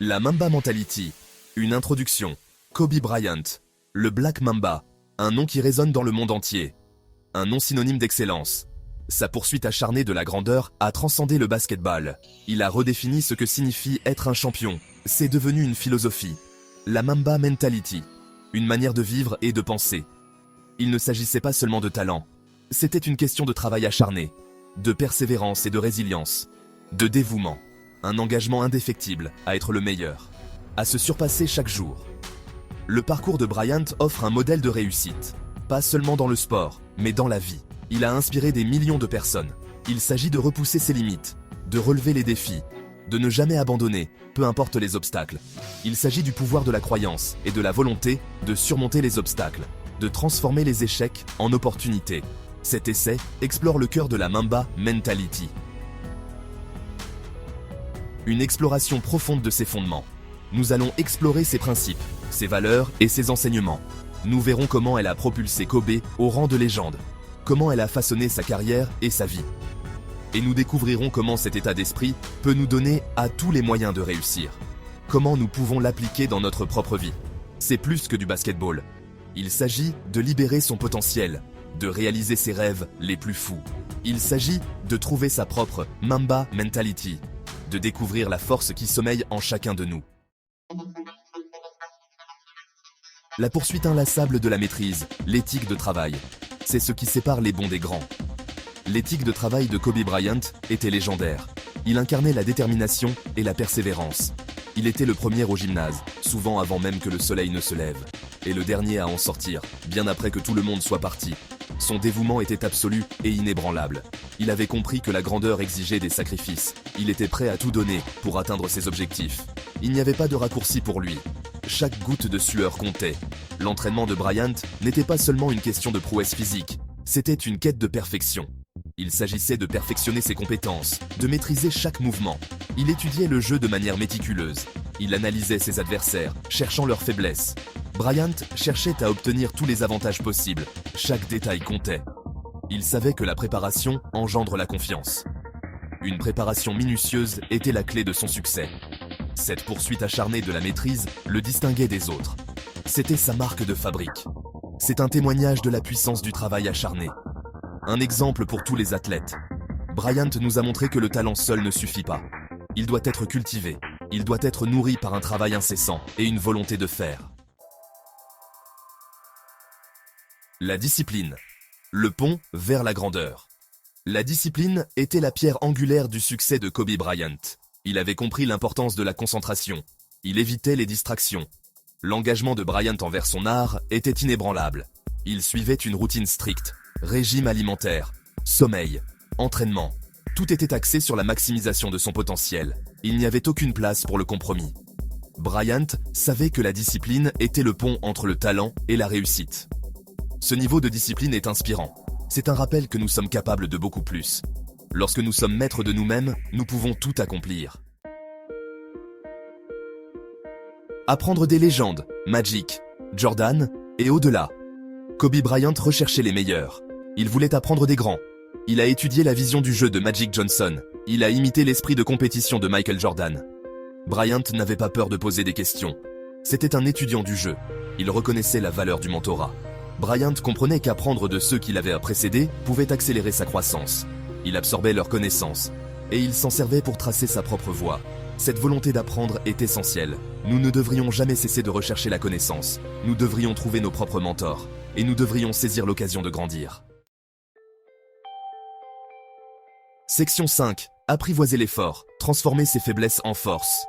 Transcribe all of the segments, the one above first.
La Mamba Mentality. Une introduction. Kobe Bryant. Le Black Mamba. Un nom qui résonne dans le monde entier. Un nom synonyme d'excellence. Sa poursuite acharnée de la grandeur a transcendé le basketball. Il a redéfini ce que signifie être un champion. C'est devenu une philosophie. La Mamba Mentality. Une manière de vivre et de penser. Il ne s'agissait pas seulement de talent. C'était une question de travail acharné, de persévérance et de résilience, de dévouement. Un engagement indéfectible à être le meilleur, à se surpasser chaque jour. Le parcours de Bryant offre un modèle de réussite. Pas seulement dans le sport, mais dans la vie. Il a inspiré des millions de personnes. Il s'agit de repousser ses limites, de relever les défis, de ne jamais abandonner, peu importe les obstacles. Il s'agit du pouvoir de la croyance et de la volonté de surmonter les obstacles, de transformer les échecs en opportunités. Cet essai explore le cœur de la Mamba Mentality. Une exploration profonde de ses fondements. Nous allons explorer ses principes, ses valeurs et ses enseignements. Nous verrons comment elle a propulsé Kobe au rang de légende, comment elle a façonné sa carrière et sa vie. Et nous découvrirons comment cet état d'esprit peut nous donner à tous les moyens de réussir. Comment nous pouvons l'appliquer dans notre propre vie. C'est plus que du basketball. Il s'agit de libérer son potentiel, de réaliser ses rêves les plus fous. Il s'agit de trouver sa propre Mamba Mentality, de découvrir la force qui sommeille en chacun de nous. La poursuite inlassable de la maîtrise, l'éthique de travail. C'est ce qui sépare les bons des grands. L'éthique de travail de Kobe Bryant était légendaire. Il incarnait la détermination et la persévérance. Il était le premier au gymnase, souvent avant même que le soleil ne se lève, et le dernier à en sortir, bien après que tout le monde soit parti. Son dévouement était absolu et inébranlable. Il avait compris que la grandeur exigeait des sacrifices. Il était prêt à tout donner pour atteindre ses objectifs. Il n'y avait pas de raccourci pour lui. Chaque goutte de sueur comptait. L'entraînement de Bryant n'était pas seulement une question de prouesse physique, c'était une quête de perfection. Il s'agissait de perfectionner ses compétences, de maîtriser chaque mouvement. Il étudiait le jeu de manière méticuleuse. Il analysait ses adversaires, cherchant leurs faiblesses. Bryant cherchait à obtenir tous les avantages possibles. Chaque détail comptait. Il savait que la préparation engendre la confiance. Une préparation minutieuse était la clé de son succès. Cette poursuite acharnée de la maîtrise le distinguait des autres. C'était sa marque de fabrique. C'est un témoignage de la puissance du travail acharné. Un exemple pour tous les athlètes. Bryant nous a montré que le talent seul ne suffit pas. Il doit être cultivé. Il doit être nourri par un travail incessant et une volonté de faire. La discipline. Le pont vers la grandeur. La discipline était la pierre angulaire du succès de Kobe Bryant. Il avait compris l'importance de la concentration. Il évitait les distractions. L'engagement de Bryant envers son art était inébranlable. Il suivait une routine stricte. Régime alimentaire, sommeil, entraînement. Tout était axé sur la maximisation de son potentiel. Il n'y avait aucune place pour le compromis. Bryant savait que la discipline était le pont entre le talent et la réussite. Ce niveau de discipline est inspirant. C'est un rappel que nous sommes capables de beaucoup plus. Lorsque nous sommes maîtres de nous-mêmes, nous pouvons tout accomplir. Apprendre des légendes, Magic, Jordan et au-delà. Kobe Bryant recherchait les meilleurs. Il voulait apprendre des grands. Il a étudié la vision du jeu de Magic Johnson. Il a imité l'esprit de compétition de Michael Jordan. Bryant n'avait pas peur de poser des questions. C'était un étudiant du jeu. Il reconnaissait la valeur du mentorat. Bryant comprenait qu'apprendre de ceux qui l'avaient précédé pouvait accélérer sa croissance. Il absorbait leurs connaissances, et il s'en servait pour tracer sa propre voie. Cette volonté d'apprendre est essentielle. Nous ne devrions jamais cesser de rechercher la connaissance. Nous devrions trouver nos propres mentors, et nous devrions saisir l'occasion de grandir. Section 5. Apprivoiser l'effort, transformer ses faiblesses en force.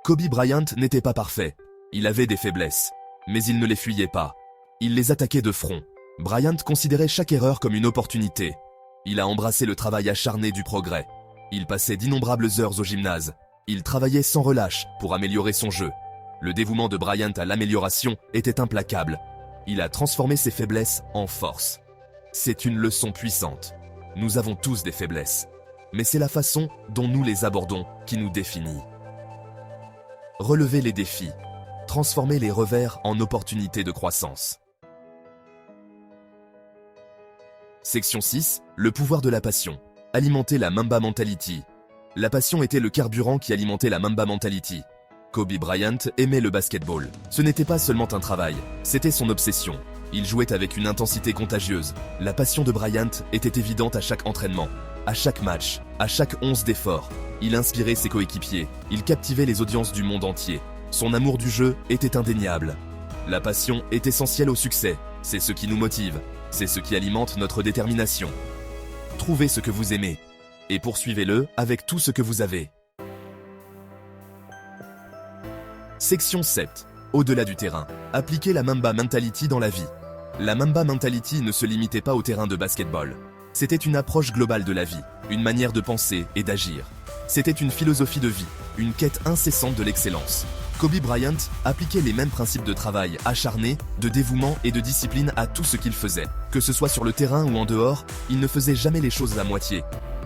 Kobe Bryant n'était pas parfait. Il avait des faiblesses, mais il ne les fuyait pas. Il les attaquait de front. Bryant considérait chaque erreur comme une opportunité. Il a embrassé le travail acharné du progrès. Il passait d'innombrables heures au gymnase. Il travaillait sans relâche pour améliorer son jeu. Le dévouement de Bryant à l'amélioration était implacable. Il a transformé ses faiblesses en force. C'est une leçon puissante. Nous avons tous des faiblesses. Mais c'est la façon dont nous les abordons qui nous définit. Relever les défis. Transformer les revers en opportunités de croissance. Section 6. Le pouvoir de la passion. Alimenter la Mamba Mentality. La passion était le carburant qui alimentait la Mamba Mentality. Kobe Bryant aimait le basketball. Ce n'était pas seulement un travail, c'était son obsession. Il jouait avec une intensité contagieuse. La passion de Bryant était évidente à chaque entraînement, à chaque match, à chaque once d'effort. Il inspirait ses coéquipiers, il captivait les audiences du monde entier. Son amour du jeu était indéniable. La passion est essentielle au succès, c'est ce qui nous motive, c'est ce qui alimente notre détermination. Trouvez ce que vous aimez, et poursuivez-le avec tout ce que vous avez. Section 7. Au-delà du terrain. Appliquez la Mamba Mentality dans la vie. La Mamba Mentality ne se limitait pas au terrain de basketball. C'était une approche globale de la vie, une manière de penser et d'agir. C'était une philosophie de vie, une quête incessante de l'excellence. Kobe Bryant appliquait les mêmes principes de travail acharné, de dévouement et de discipline à tout ce qu'il faisait. Que ce soit sur le terrain ou en dehors, il ne faisait jamais les choses à moitié.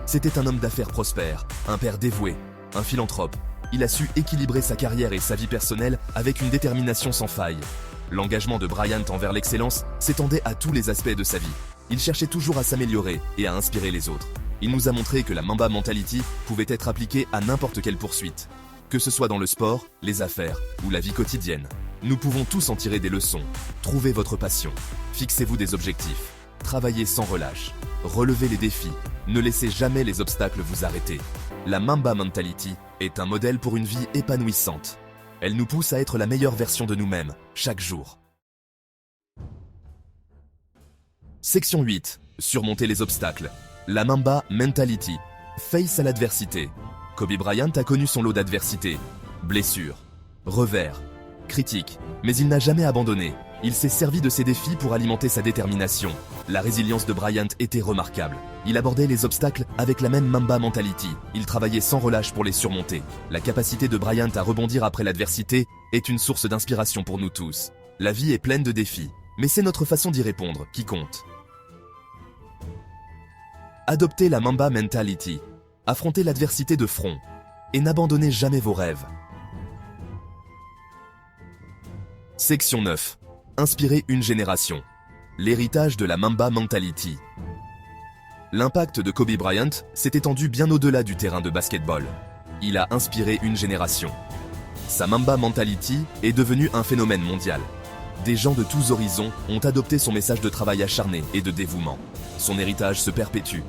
C'était un homme d'affaires prospère, un père dévoué, un philanthrope. Il a su équilibrer sa carrière et sa vie personnelle avec une détermination sans faille. L'engagement de Bryant envers l'excellence s'étendait à tous les aspects de sa vie. Il cherchait toujours à s'améliorer et à inspirer les autres. Il nous a montré que la Mamba Mentality pouvait être appliquée à n'importe quelle poursuite. Que ce soit dans le sport, les affaires ou la vie quotidienne. Nous pouvons tous en tirer des leçons. Trouvez votre passion. Fixez-vous des objectifs. Travaillez sans relâche. Relevez les défis. Ne laissez jamais les obstacles vous arrêter. La Mamba Mentality est un modèle pour une vie épanouissante. Elle nous pousse à être la meilleure version de nous-mêmes, chaque jour. Section 8. Surmonter les obstacles. La Mamba Mentality. Face à l'adversité. Kobe Bryant a connu son lot d'adversités. Blessures, revers, critiques. Mais il n'a jamais abandonné. Il s'est servi de ces défis pour alimenter sa détermination. La résilience de Bryant était remarquable. Il abordait les obstacles avec la même Mamba Mentality. Il travaillait sans relâche pour les surmonter. La capacité de Bryant à rebondir après l'adversité est une source d'inspiration pour nous tous. La vie est pleine de défis, mais c'est notre façon d'y répondre qui compte. Adoptez la Mamba Mentality. Affrontez l'adversité de front et n'abandonnez jamais vos rêves. Section 9. Inspirez une génération. L'héritage de la Mamba Mentality. L'impact de Kobe Bryant s'est étendu bien au-delà du terrain de basketball. Il a inspiré une génération. Sa Mamba Mentality est devenue un phénomène mondial. Des gens de tous horizons ont adopté son message de travail acharné et de dévouement. Son héritage se perpétue.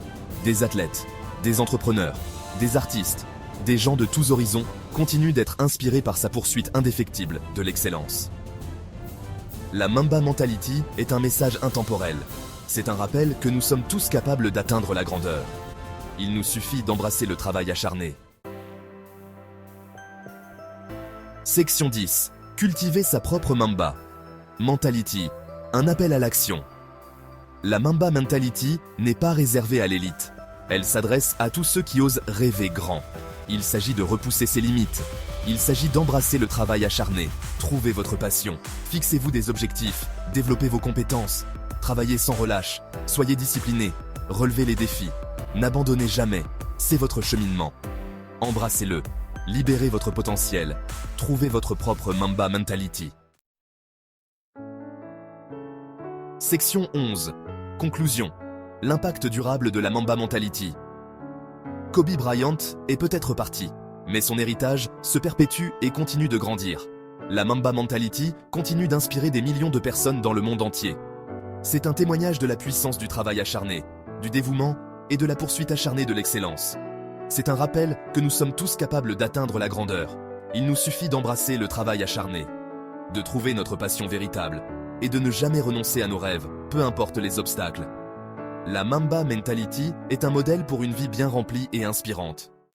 Des athlètes, des entrepreneurs, des artistes, des gens de tous horizons continuent d'être inspirés par sa poursuite indéfectible de l'excellence. La Mamba Mentality est un message intemporel. C'est un rappel que nous sommes tous capables d'atteindre la grandeur. Il nous suffit d'embrasser le travail acharné. Section 10. Cultiver sa propre Mamba Mentality. Un appel à l'action. La Mamba Mentality n'est pas réservée à l'élite. Elle s'adresse à tous ceux qui osent rêver grand. Il s'agit de repousser ses limites. Il s'agit d'embrasser le travail acharné. Trouvez votre passion. Fixez-vous des objectifs. Développez vos compétences. Travaillez sans relâche. Soyez disciplinés. Relevez les défis. N'abandonnez jamais. C'est votre cheminement. Embrassez-le. Libérez votre potentiel. Trouvez votre propre Mamba Mentality. Section 11. Conclusion. L'impact durable de la Mamba Mentality. Kobe Bryant est peut-être parti, mais son héritage se perpétue et continue de grandir. La Mamba Mentality continue d'inspirer des millions de personnes dans le monde entier. C'est un témoignage de la puissance du travail acharné, du dévouement et de la poursuite acharnée de l'excellence. C'est un rappel que nous sommes tous capables d'atteindre la grandeur. Il nous suffit d'embrasser le travail acharné, de trouver notre passion véritable et de ne jamais renoncer à nos rêves, peu importe les obstacles. La Mamba Mentality est un modèle pour une vie bien remplie et inspirante.